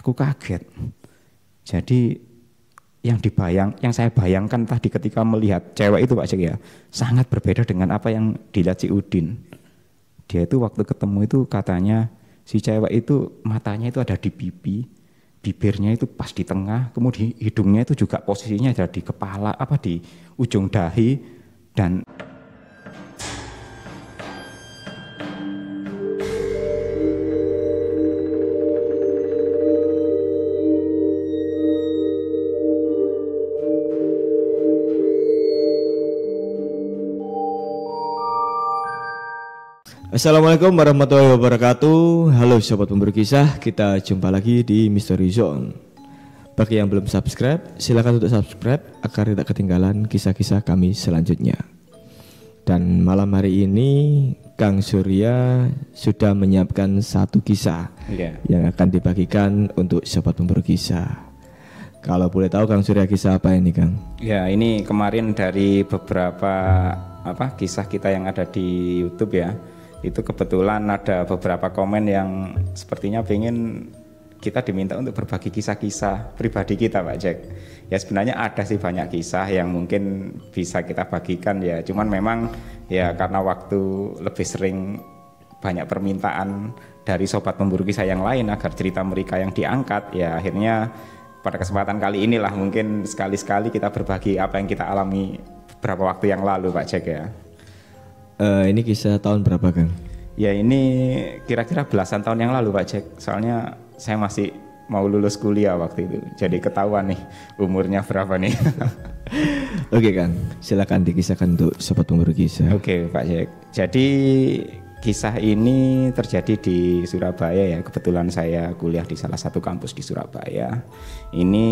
aku kaget. Jadi yang saya bayangkan tadi ketika melihat cewek itu Pak Jack ya, sangat berbeda dengan apa yang dilihat si Udin. Dia itu waktu ketemu itu katanya si cewek itu matanya itu ada di pipi, bibirnya itu pas di tengah, kemudian hidungnya itu juga posisinya ada di kepala, di ujung dahi, dan Assalamualaikum warahmatullahi wabarakatuh. Halo sobat pemburu kisah, kita jumpa lagi di Mystery Zone. Bagi yang belum subscribe, silakan untuk subscribe agar tidak ketinggalan kisah-kisah kami selanjutnya. Dan malam hari ini Kang Surya sudah menyiapkan satu kisah yang akan dibagikan untuk sobat pemburu kisah. Kalau boleh tahu Kang Surya, kisah apa ini Kang? Ya, ini kemarin dari beberapa kisah kita yang ada di YouTube ya. Itu kebetulan ada beberapa komen yang sepertinya pengen kita diminta untuk berbagi kisah-kisah pribadi kita Pak Jack. Ya sebenarnya ada sih banyak kisah yang mungkin bisa kita bagikan ya. Cuman memang ya karena waktu lebih sering banyak permintaan dari sobat pemburu kisah yang lain agar cerita mereka yang diangkat. Ya akhirnya pada kesempatan kali inilah mungkin sekali-sekali kita berbagi apa yang kita alami beberapa waktu yang lalu Pak Jack ya. Ini kisah tahun berapa Kang? Ya ini kira-kira belasan tahun yang lalu Pak Jack. Soalnya saya masih mau lulus kuliah waktu itu. Jadi ketahuan nih umurnya berapa nih. Oke Kang, silakan dikisahkan untuk sobat pemburu kisah. Oke Pak Jack. Jadi kisah ini terjadi di Surabaya ya. Kebetulan saya kuliah di salah satu kampus di Surabaya. Ini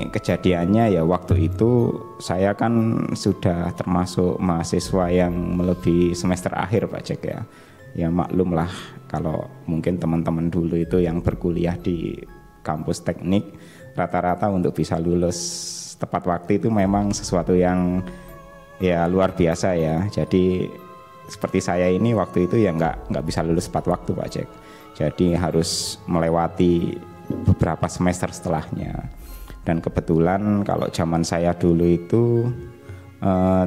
kejadiannya ya waktu itu saya kan sudah termasuk mahasiswa yang melebihi semester akhir Pak Jack ya. Ya maklum lah kalau mungkin teman-teman dulu itu yang berkuliah di kampus teknik rata-rata untuk bisa lulus tepat waktu itu memang sesuatu yang ya luar biasa ya. Jadi seperti saya ini waktu itu ya nggak bisa lulus tepat waktu Pak Jack. Jadi harus melewati beberapa semester setelahnya. Dan kebetulan kalau zaman saya dulu itu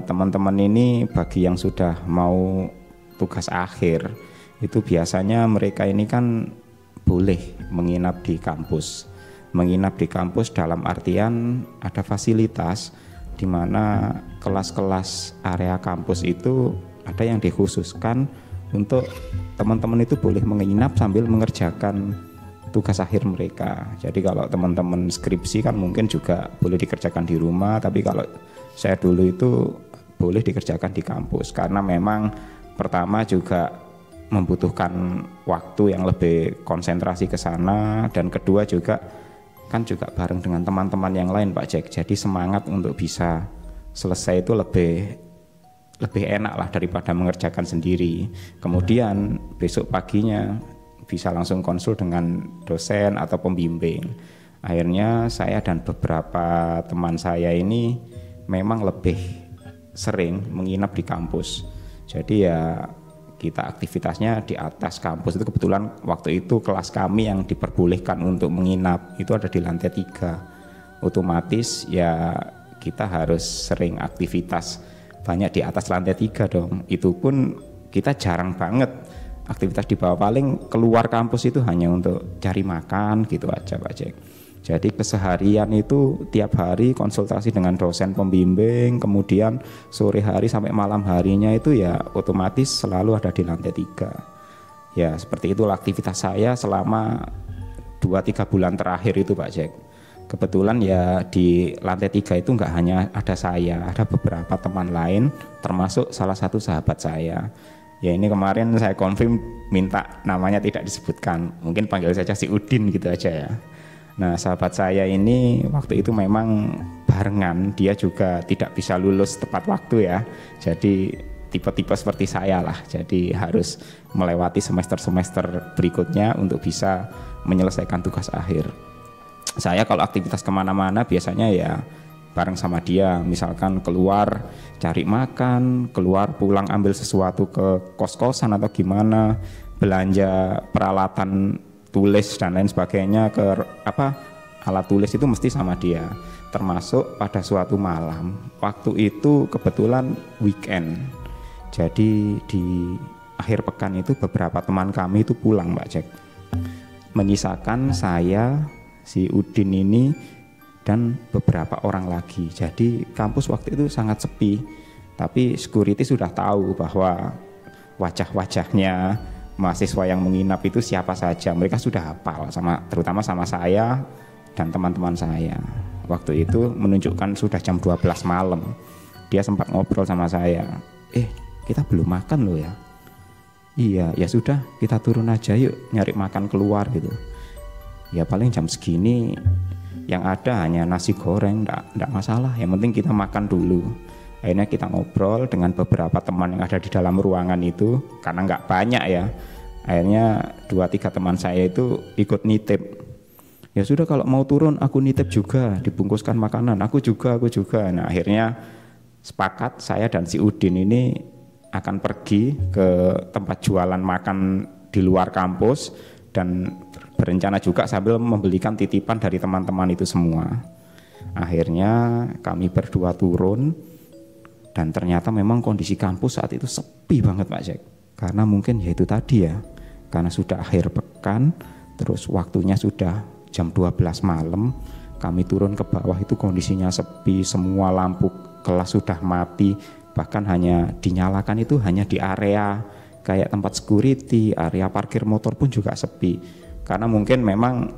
teman-teman ini bagi yang sudah mau tugas akhir itu biasanya mereka ini kan boleh menginap di kampus. Menginap di kampus dalam artian ada fasilitas di mana kelas-kelas area kampus itu ada yang dikhususkan untuk teman-teman itu boleh menginap sambil mengerjakan tugas akhir mereka. Jadi kalau teman-teman skripsi kan mungkin juga boleh dikerjakan di rumah, tapi kalau saya dulu itu boleh dikerjakan di kampus karena memang pertama juga membutuhkan waktu yang lebih konsentrasi ke sana, dan kedua juga kan juga bareng dengan teman-teman yang lain Pak Jack. Jadi semangat untuk bisa selesai itu lebih enak lah daripada mengerjakan sendiri. Kemudian besok paginya bisa langsung konsul dengan dosen atau pembimbing. Akhirnya saya dan beberapa teman saya ini memang lebih sering menginap di kampus. Jadi ya kita aktivitasnya di atas kampus. Itu kebetulan waktu itu kelas kami yang diperbolehkan untuk menginap itu ada di lantai 3. Otomatis ya kita harus sering aktivitas banyak di atas lantai 3 dong. Itu pun kita jarang banget aktivitas di bawah, paling keluar kampus itu hanya untuk cari makan gitu aja Pak Jack. Jadi keseharian itu tiap hari konsultasi dengan dosen pembimbing, kemudian sore hari sampai malam harinya itu ya otomatis selalu ada di lantai 3. Ya seperti itulah aktivitas saya selama 2-3 bulan terakhir itu Pak Jack. Kebetulan ya di lantai 3 itu nggak hanya ada saya, ada beberapa teman lain termasuk salah satu sahabat saya. Ya ini kemarin saya konfirm minta namanya tidak disebutkan, mungkin panggil saja si Udin gitu aja ya. Nah sahabat saya ini waktu itu memang barengan, dia juga tidak bisa lulus tepat waktu ya. Jadi tipe-tipe seperti saya lah, jadi harus melewati semester-semester berikutnya untuk bisa menyelesaikan tugas akhir. Saya kalau aktivitas kemana-mana biasanya ya bareng sama dia, misalkan keluar cari makan, keluar pulang ambil sesuatu ke kos-kosan atau gimana, belanja peralatan tulis dan lain sebagainya, alat tulis itu mesti sama dia. Termasuk pada suatu malam, waktu itu kebetulan weekend. Jadi di akhir pekan itu beberapa teman kami itu pulang Mbak Jack. Menyisakan saya, si Udin ini dan beberapa orang lagi. Jadi kampus waktu itu sangat sepi. Tapi security sudah tahu bahwa wajah-wajahnya mahasiswa yang menginap itu siapa saja. Mereka sudah hafal, terutama sama saya dan teman-teman saya. Waktu itu menunjukkan sudah jam 12 malam. Dia sempat ngobrol sama saya. Kita belum makan loh ya. Iya, ya sudah, kita turun aja yuk nyari makan keluar gitu. Ya paling jam segini yang ada hanya nasi goreng, enggak masalah. Yang penting kita makan dulu. Akhirnya kita ngobrol dengan beberapa teman yang ada di dalam ruangan itu, karena nggak banyak ya. Akhirnya 2-3 teman saya itu ikut nitip. Ya sudah, kalau mau turun aku nitip juga, dibungkuskan makanan, aku juga. Nah akhirnya sepakat saya dan si Udin ini akan pergi ke tempat jualan makan di luar kampus dan berencana juga sambil membelikan titipan dari teman-teman itu semua. Akhirnya kami berdua turun. Dan ternyata memang kondisi kampus saat itu sepi banget Pak Jack. Karena mungkin ya itu tadi ya, karena sudah akhir pekan, terus waktunya sudah jam 12 malam, kami turun ke bawah itu kondisinya sepi, semua lampu kelas sudah mati, bahkan hanya dinyalakan itu hanya di area kayak tempat security, area parkir motor pun juga sepi. Karena mungkin memang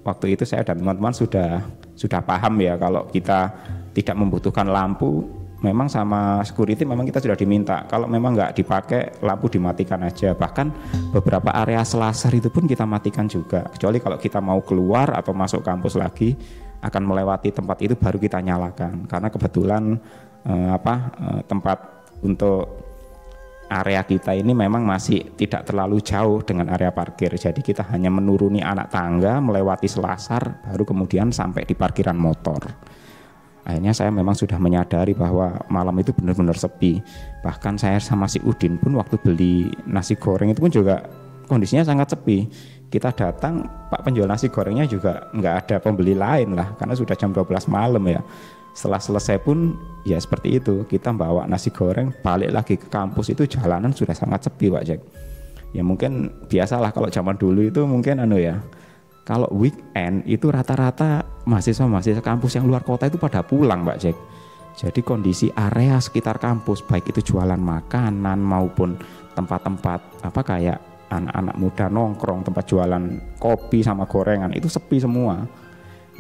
waktu itu saya dan teman-teman sudah paham ya, kalau kita tidak membutuhkan lampu, memang sama security memang kita sudah diminta kalau memang nggak dipakai lampu dimatikan aja. Bahkan beberapa area selasar itu pun kita matikan juga, kecuali kalau kita mau keluar atau masuk kampus lagi akan melewati tempat itu baru kita nyalakan. Karena kebetulan tempat untuk area kita ini memang masih tidak terlalu jauh dengan area parkir, jadi kita hanya menuruni anak tangga melewati selasar baru kemudian sampai di parkiran motor. Akhirnya saya memang sudah menyadari bahwa malam itu benar-benar sepi. Bahkan saya sama si Udin pun waktu beli nasi goreng itu pun juga kondisinya sangat sepi. Kita datang, Pak penjual nasi gorengnya juga nggak ada pembeli lain lah, karena sudah jam 12 malam ya. Setelah selesai pun ya seperti itu, kita bawa nasi goreng balik lagi ke kampus, itu jalanan sudah sangat sepi Pak Jack. Ya mungkin biasalah kalau zaman dulu itu mungkin kalau weekend itu rata-rata mahasiswa kampus yang luar kota itu pada pulang Mbak Jack. Jadi kondisi area sekitar kampus, baik itu jualan makanan maupun tempat-tempat kayak anak-anak muda nongkrong, tempat jualan kopi sama gorengan, itu sepi semua.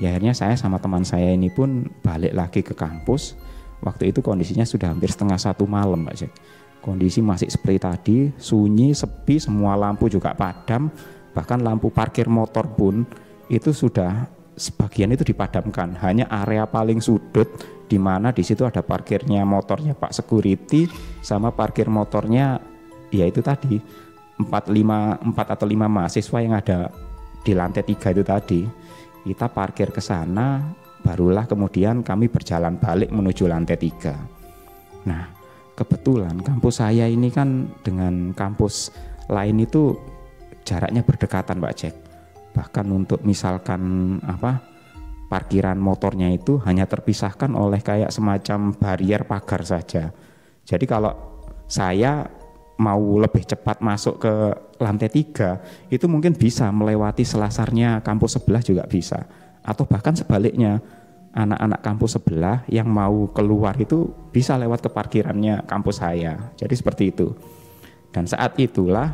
Ya akhirnya saya sama teman saya ini pun balik lagi ke kampus. Waktu itu kondisinya sudah hampir 1:30 malam Mbak Jack. Kondisi masih seperti tadi, sunyi, sepi, semua lampu juga padam. Bahkan lampu parkir motor pun itu sudah sebagian itu dipadamkan. Hanya area paling sudut di mana di situ ada parkirnya motornya Pak Security sama parkir motornya ya itu tadi 4 atau 5 mahasiswa yang ada di lantai 3 itu tadi. Kita parkir ke sana, barulah kemudian kami berjalan balik menuju lantai 3. Nah, kebetulan kampus saya ini kan dengan kampus lain itu jaraknya berdekatan Pak Jack. Bahkan untuk misalkan parkiran motornya itu hanya terpisahkan oleh kayak semacam barier pagar saja. Jadi kalau saya mau lebih cepat masuk ke lantai 3 itu mungkin bisa melewati selasarnya kampus sebelah juga bisa. Atau bahkan sebaliknya, anak-anak kampus sebelah yang mau keluar itu bisa lewat ke parkirannya kampus saya. Jadi seperti itu. Dan saat itulah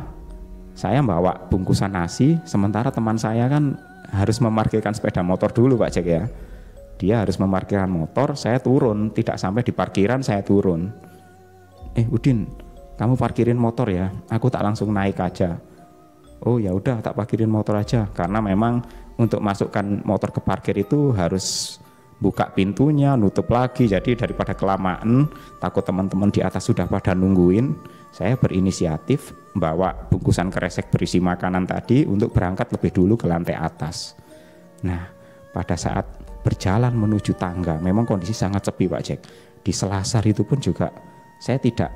saya bawa bungkusan nasi, sementara teman saya kan harus memarkirkan sepeda motor dulu Pak Jack ya. Dia harus memarkirkan motor, saya turun, tidak sampai di parkiran saya turun. Udin, kamu parkirin motor ya, aku tak langsung naik aja. Oh ya udah, tak parkirin motor aja, karena memang untuk masukkan motor ke parkir itu harus buka pintunya, nutup lagi. Jadi daripada kelamaan, takut teman-teman di atas sudah pada nungguin, saya berinisiatif bawa bungkusan kresek berisi makanan tadi untuk berangkat lebih dulu ke lantai atas. Nah, pada saat berjalan menuju tangga, memang kondisi sangat sepi Pak Jack. Di selasar itu pun juga saya tidak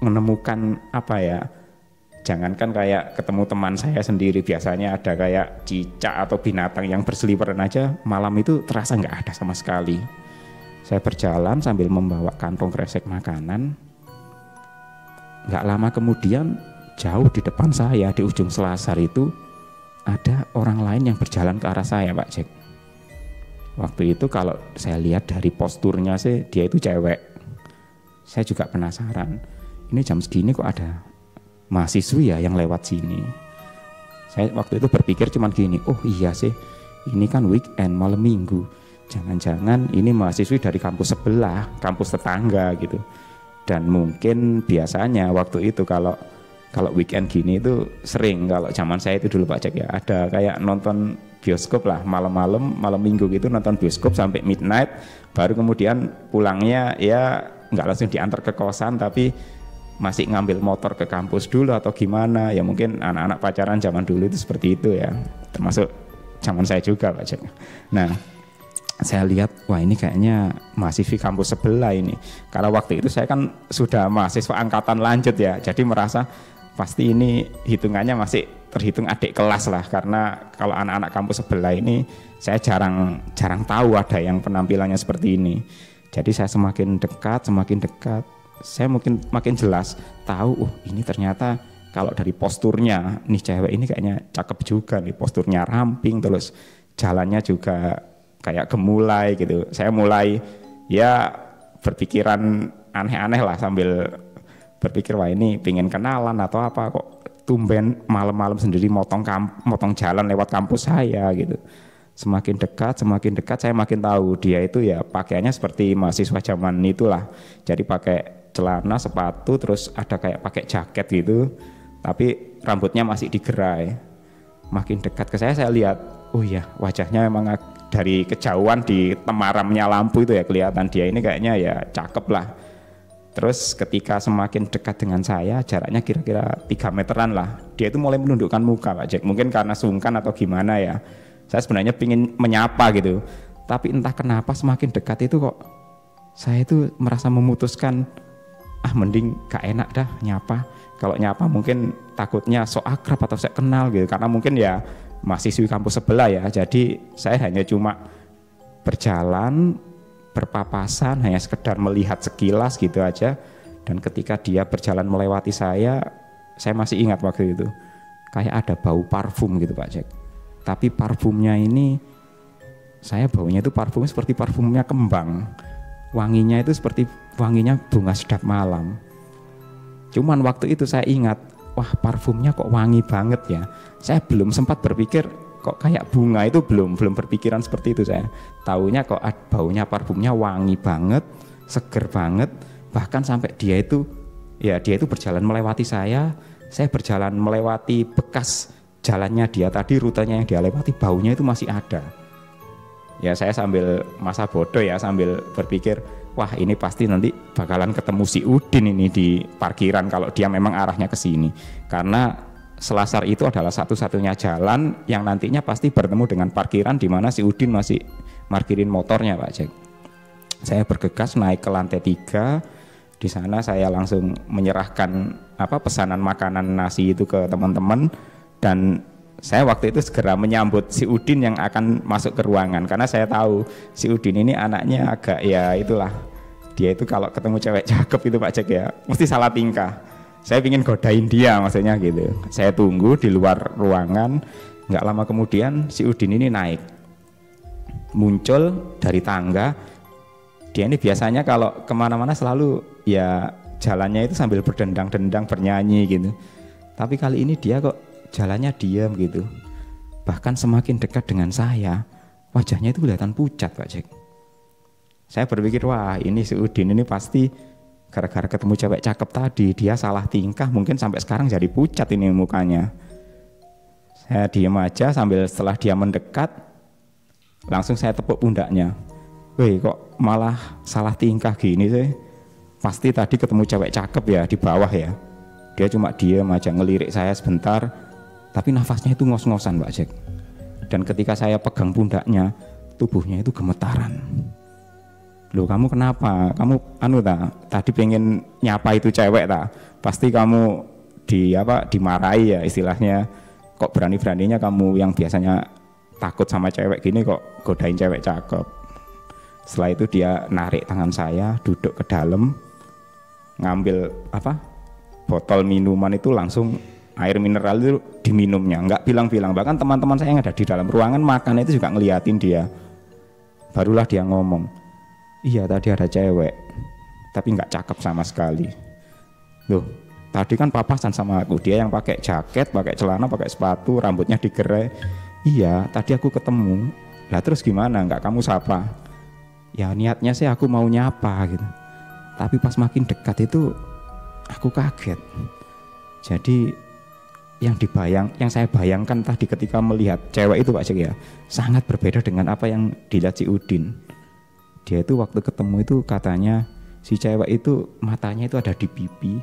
menemukan Jangankan kayak ketemu teman saya sendiri, biasanya ada kayak cicak atau binatang yang berseliweran aja, malam itu terasa nggak ada sama sekali. Saya berjalan sambil membawa kantong kresek makanan. Nggak lama kemudian, jauh di depan saya di ujung selasar itu ada orang lain yang berjalan ke arah saya, Pak Jack. Waktu itu kalau saya lihat dari posturnya sih dia itu cewek. Saya juga penasaran, ini jam segini kok ada mahasiswi ya yang lewat sini. Saya waktu itu berpikir cuman gini, oh iya sih, ini kan weekend, malam minggu, jangan-jangan ini mahasiswi dari kampus sebelah, kampus tetangga gitu. Dan mungkin biasanya waktu itu kalau weekend gini itu sering, kalau zaman saya itu dulu Pak Jack ya, ada kayak nonton bioskop lah malam minggu gitu, nonton bioskop sampai midnight, baru kemudian pulangnya ya nggak langsung diantar ke kosan, tapi masih ngambil motor ke kampus dulu atau gimana ya. Mungkin anak-anak pacaran zaman dulu itu seperti itu ya, termasuk zaman saya juga Pak Jack. Nah, saya lihat wah ini kayaknya mahasiswi kampus sebelah ini, karena waktu itu saya kan sudah mahasiswa angkatan lanjut ya, jadi merasa pasti ini hitungannya masih terhitung adik kelas lah, karena kalau anak-anak kampus sebelah ini saya jarang tahu ada yang penampilannya seperti ini. Jadi saya semakin dekat saya mungkin makin jelas tahu, oh ini ternyata kalau dari posturnya nih cewek ini kayaknya cakep juga nih, posturnya ramping, terus jalannya juga kayak gemulai gitu. Saya mulai ya berpikiran aneh-aneh lah, sambil berpikir wah ini pengen kenalan atau apa, kok tumben malam-malam sendiri motong jalan lewat kampus saya gitu. Semakin dekat saya makin tahu dia itu ya pakaiannya seperti mahasiswa zaman itulah. Jadi pakai celana, sepatu, terus ada kayak pakai jaket gitu, tapi rambutnya masih digerai. Makin dekat ke saya lihat, oh iya wajahnya memang dari kejauhan di temaramnya lampu itu ya kelihatan dia ini kayaknya ya cakep lah. Terus ketika semakin dekat dengan saya, jaraknya kira-kira 3 meteran lah, dia itu mulai menundukkan muka Pak Jack. Mungkin karena sungkan atau gimana ya, saya sebenarnya pengen menyapa gitu, tapi entah kenapa semakin dekat itu kok saya itu merasa memutuskan, mending gak enak dah nyapa. Kalau nyapa mungkin takutnya sok akrab atau saya kenal gitu, karena mungkin ya mahasiswi kampus sebelah ya. Jadi saya hanya cuma berjalan, berpapasan, hanya sekedar melihat sekilas gitu aja. Dan ketika dia berjalan melewati saya masih ingat waktu itu kayak ada bau parfum gitu Pak Jack. Tapi parfumnya ini, saya baunya itu parfumnya seperti parfumnya kembang, wanginya itu seperti wanginya bunga sedap malam. Cuman waktu itu saya ingat, wah parfumnya kok wangi banget ya. Saya belum sempat berpikir kok kayak bunga, itu belum berpikiran seperti itu. Saya taunya kok baunya parfumnya wangi banget, seger banget. Bahkan sampai dia itu berjalan melewati saya berjalan melewati bekas jalannya dia tadi, rutenya yang dia lewati, baunya itu masih ada. Ya saya sambil masa bodoh ya, sambil berpikir, wah ini pasti nanti bakalan ketemu si Udin ini di parkiran kalau dia memang arahnya ke sini. Karena selasar itu adalah satu-satunya jalan yang nantinya pasti bertemu dengan parkiran di mana si Udin masih parkirin motornya Pak Jack. Saya bergegas naik ke lantai 3. Di sana saya langsung menyerahkan pesanan makanan nasi itu ke teman-teman, dan saya waktu itu segera menyambut si Udin yang akan masuk ke ruangan, karena saya tahu si Udin ini anaknya agak ya itulah, dia itu kalau ketemu cewek cakep itu Pak Jack ya mesti salah tingkah. Saya ingin godain dia maksudnya gitu. Saya tunggu di luar ruangan. Nggak lama kemudian si Udin ini naik, muncul dari tangga. Dia ini biasanya kalau kemana-mana selalu ya jalannya itu sambil berdendang-dendang, bernyanyi gitu. Tapi kali ini dia kok jalannya diam gitu. Bahkan semakin dekat dengan saya, wajahnya itu kelihatan pucat Pak Jack. Saya berpikir, wah ini si Udin ini pasti gara-gara ketemu cewek cakep tadi, dia salah tingkah, mungkin sampai sekarang jadi pucat ini mukanya. Saya diam aja, setelah dia mendekat, langsung saya tepuk pundaknya. Weh kok malah salah tingkah gini sih? Pasti tadi ketemu cewek cakep ya di bawah ya. Dia cuma diam aja ngelirik saya sebentar, tapi nafasnya itu ngos-ngosan Pak Jack. Dan ketika saya pegang pundaknya, tubuhnya itu gemetaran. Loh kamu kenapa? Kamu tadi pengen nyapa itu cewek ta? Pasti kamu dimarahi ya istilahnya, kok berani-beraninya kamu yang biasanya takut sama cewek gini kok godain cewek cakep. Setelah itu dia narik tangan saya, duduk ke dalam, ngambil botol minuman itu, langsung air mineral itu diminumnya, nggak bilang-bilang. Bahkan teman-teman saya yang ada di dalam ruangan makan itu juga ngeliatin dia. Barulah dia ngomong, iya tadi ada cewek tapi nggak cakep sama sekali. Loh, tadi kan papasan sama aku, dia yang pakai jaket, pakai celana, pakai sepatu, rambutnya digerai. Iya, tadi aku ketemu. Lah terus gimana, nggak kamu sapa? Ya niatnya sih aku mau nyapa gitu, tapi pas makin dekat itu aku kaget. Jadi yang saya bayangkan tadi ketika melihat cewek itu Pak Cek ya, sangat berbeda dengan apa yang dilihat si Udin. Dia itu waktu ketemu itu katanya si cewek itu matanya itu ada di pipi,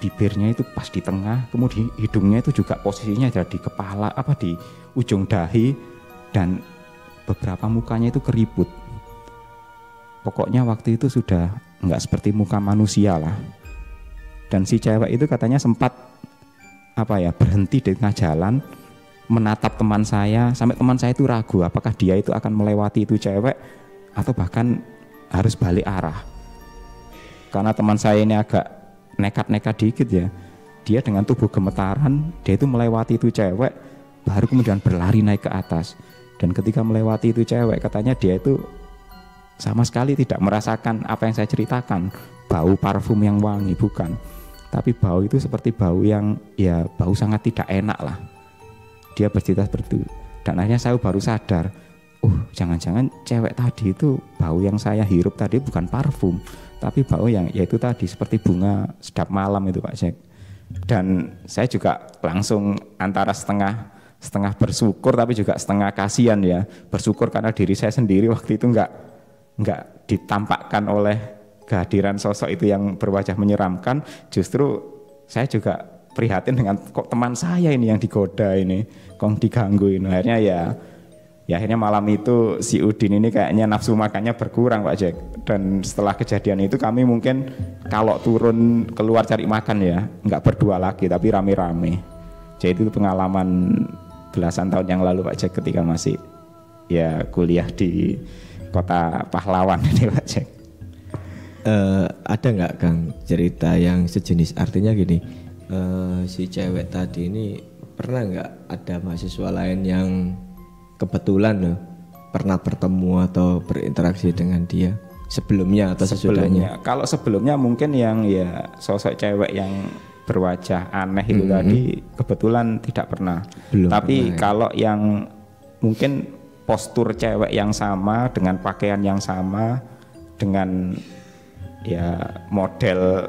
bibirnya itu pas di tengah, kemudian hidungnya itu juga posisinya ada di kepala, di ujung dahi, dan beberapa mukanya itu keriput. Pokoknya waktu itu sudah nggak seperti muka manusia lah. Dan si cewek itu katanya sempat berhenti di tengah jalan, menatap teman saya, sampai teman saya itu ragu apakah dia itu akan melewati itu cewek atau bahkan harus balik arah. Karena teman saya ini agak nekat-nekat dikit ya, dia dengan tubuh gemetaran, dia itu melewati itu cewek, baru kemudian berlari naik ke atas. Dan ketika melewati itu cewek, katanya dia itu sama sekali tidak merasakan apa yang saya ceritakan, bau parfum yang wangi, bukan. Tapi bau itu seperti bau yang ya bau sangat tidak enak lah. Dia bercerita seperti itu. Dan akhirnya saya baru sadar, jangan-jangan cewek tadi itu bau yang saya hirup tadi bukan parfum, tapi bau yang yaitu tadi seperti bunga sedap malam itu Pak Jack. Dan saya juga langsung antara setengah bersyukur tapi juga setengah kasihan ya. Bersyukur karena diri saya sendiri waktu itu enggak ditampakkan oleh kehadiran sosok itu yang berwajah menyeramkan. Justru saya juga prihatin dengan kok teman saya ini yang digoda ini, kok digangguin. Akhirnya akhirnya malam itu si Udin ini kayaknya nafsu makannya berkurang Pak Jack. Dan setelah kejadian itu kami mungkin kalau turun keluar cari makan ya nggak berdua lagi tapi rame-rame. Jadi itu pengalaman belasan tahun yang lalu Pak Jack, ketika masih kuliah di kota pahlawan ini Pak Jack. Ada nggak Kang cerita yang sejenis, artinya gini, si cewek tadi ini pernah nggak ada mahasiswa lain yang kebetulan pernah bertemu atau berinteraksi dengan dia sebelumnya atau sesudahnya? Kalau sebelumnya mungkin yang sosok cewek yang berwajah aneh itu tadi kebetulan tidak pernah. Tapi kalau yang mungkin postur cewek yang sama, dengan pakaian yang sama, dengan model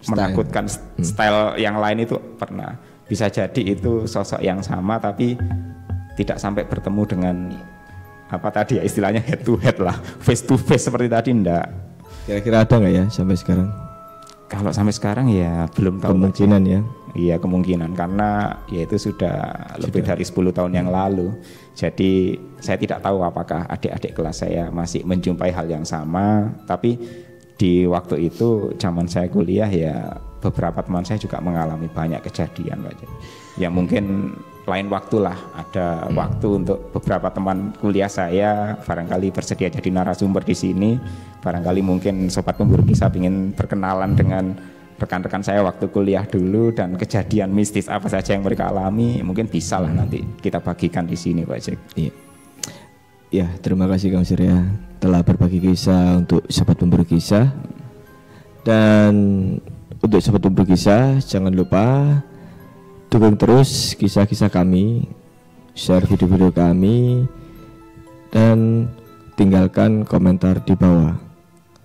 menakutkan style yang lain itu pernah. Bisa jadi itu sosok yang sama tapi tidak sampai bertemu dengan istilahnya head to head lah, face to face seperti tadi, enggak. Kira-kira ada nggak ya sampai sekarang? Kalau sampai sekarang ya belum tahu. Kemungkinan ya. Iya kemungkinan, karena itu sudah lebih dari 10 tahun yang lalu. Jadi saya tidak tahu apakah adik-adik kelas saya masih menjumpai hal yang sama. Tapi di waktu itu zaman saya kuliah beberapa teman saya juga mengalami banyak kejadian Pak. Ya mungkin lain waktulah, ada waktu untuk beberapa teman kuliah saya barangkali bersedia jadi narasumber di sini. Barangkali mungkin sobat pemburu kisah ingin berkenalan dengan rekan-rekan saya waktu kuliah dulu dan kejadian mistis apa saja yang mereka alami, mungkin bisa lah nanti kita bagikan di sini Pak Jack. Iya. Ya, terima kasih Kang Surya telah berbagi kisah untuk sobat pemburu kisah. Dan untuk sobat pemburu kisah, jangan lupa dukung terus kisah-kisah kami, share video-video kami, dan tinggalkan komentar di bawah,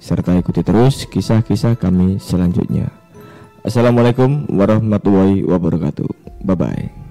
serta ikuti terus kisah-kisah kami selanjutnya. Assalamualaikum warahmatullahi wabarakatuh. Bye-bye.